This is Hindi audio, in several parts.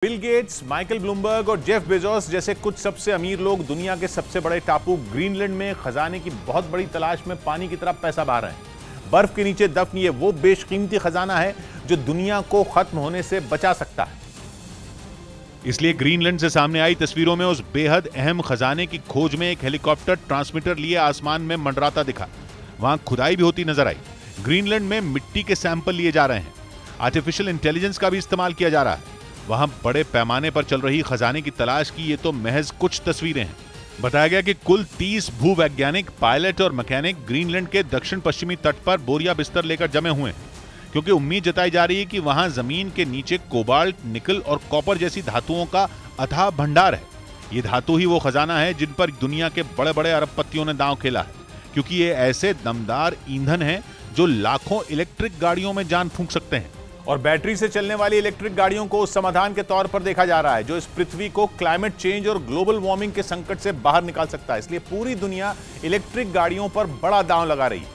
बिल गेट्स, माइकल ब्लूमबर्ग और जेफ बेजोस जैसे कुछ सबसे अमीर लोग दुनिया के सबसे बड़े टापू ग्रीनलैंड में खजाने की बहुत बड़ी तलाश में पानी की तरफ पैसा बहा रहे हैं। बर्फ के नीचे दफन ये वो बेशकीमती खजाना है जो दुनिया को खत्म होने से बचा सकता है। इसलिए ग्रीनलैंड से सामने आई तस्वीरों में उस बेहद अहम खजाने की खोज में एक हेलीकॉप्टर ट्रांसमीटर लिए आसमान में मंडराता दिखा। वहां खुदाई भी होती नजर आई। ग्रीनलैंड में मिट्टी के सैंपल लिए जा रहे हैं। आर्टिफिशियल इंटेलिजेंस का भी इस्तेमाल किया जा रहा है। वहां बड़े पैमाने पर चल रही खजाने की तलाश की ये तो महज कुछ तस्वीरें हैं। बताया गया कि कुल 30 भूवैज्ञानिक, पायलट और मैकेनिक ग्रीनलैंड के दक्षिण पश्चिमी तट पर बोरिया बिस्तर लेकर जमे हुए हैं, क्योंकि उम्मीद जताई जा रही है कि वहां जमीन के नीचे कोबाल्ट, निकल और कॉपर जैसी धातुओं का अथाह भंडार है। ये धातु ही वो खजाना है जिन पर दुनिया के बड़े बड़े अरबपतियों ने दांव खेला है, क्योंकि ये ऐसे दमदार ईंधन है जो लाखों इलेक्ट्रिक गाड़ियों में जान फूंक सकते हैं। और बैटरी से चलने वाली इलेक्ट्रिक गाड़ियों को उस समाधान के तौर पर देखा जा रहा है जो इस पृथ्वी को क्लाइमेट चेंज और ग्लोबल वार्मिंग के संकट से बाहर निकाल सकता है। इसलिए पूरी दुनिया इलेक्ट्रिक गाड़ियों पर बड़ा दांव लगा रही है।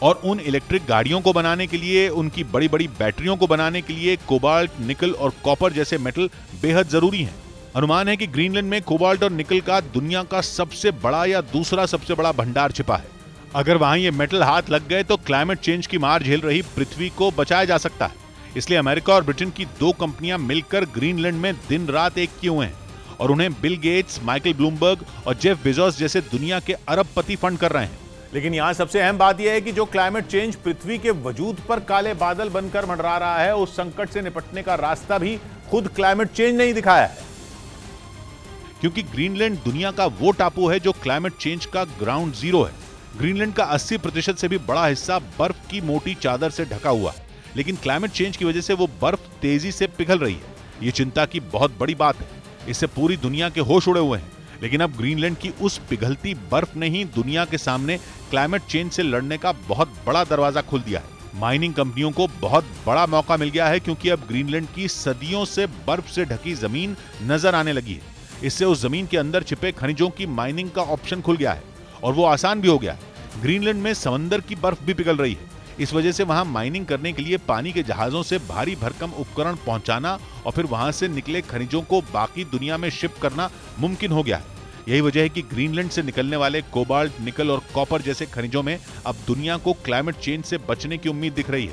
और उन इलेक्ट्रिक गाड़ियों को बनाने के लिए, उनकी बड़ी बड़ी बैटरियों को बनाने के लिए कोबाल्ट, निकल और कॉपर जैसे मेटल बेहद जरूरी हैं। अनुमान है कि ग्रीनलैंड में कोबाल्ट और निकल का दुनिया का सबसे बड़ा या दूसरा सबसे बड़ा भंडार छिपा है। अगर वहां ये मेटल हाथ लग गए तो क्लाइमेट चेंज की मार झेल रही पृथ्वी को बचाया जा सकता है। इसलिए अमेरिका और ब्रिटेन की 2 कंपनियां मिलकर ग्रीनलैंड में दिन रात एक किए हुए हैं और उन्हें बिल गेट्स, माइकल ब्लूमबर्ग और जेफ बेजोस जैसे दुनिया के अरबपति फंड कर रहे हैं। लेकिन यहां सबसे अहम बात यह है कि जो क्लाइमेट चेंज पृथ्वी के वजूद पर काले बादल बनकर मंडरा रहा है, उस संकट से निपटने का रास्ता भी खुद क्लाइमेट चेंज नहीं दिखाया है। क्योंकि ग्रीनलैंड दुनिया का वो टापू है जो क्लाइमेट चेंज का ग्राउंड जीरो है। ग्रीनलैंड का 80% से भी बड़ा हिस्सा बर्फ की मोटी चादर से ढका हुआ है, लेकिन क्लाइमेट चेंज की वजह से वो बर्फ तेजी से पिघल रही है। ये चिंता की बहुत बड़ी बात है। इससे पूरी दुनिया के होश उड़े हुए हैं। लेकिन अब ग्रीनलैंड की उस पिघलती बर्फ ने ही दुनिया के सामने क्लाइमेट चेंज से लड़ने का बहुत बड़ा दरवाजा खोल दिया है। माइनिंग कंपनियों को बहुत बड़ा मौका मिल गया है, क्योंकि अब ग्रीनलैंड की सदियों से बर्फ से ढकी जमीन नजर आने लगी है। इससे उस जमीन के अंदर छिपे खनिजों की माइनिंग का ऑप्शन खुल गया है और वो आसान भी हो गया है। ग्रीनलैंड में समंदर की बर्फ भी पिघल रही है। इस वजह से वहां माइनिंग करने के लिए पानी के जहाजों से भारी भरकम उपकरण पहुंचाना और फिर वहां से निकले खनिजों को बाकी दुनिया में शिप करना मुमकिन हो गया है। यही वजह है कि ग्रीनलैंड से निकलने वाले कोबाल्ट, निकल और कॉपर जैसे खनिजों में अब दुनिया को क्लाइमेट चेंज से बचने की उम्मीद दिख रही है।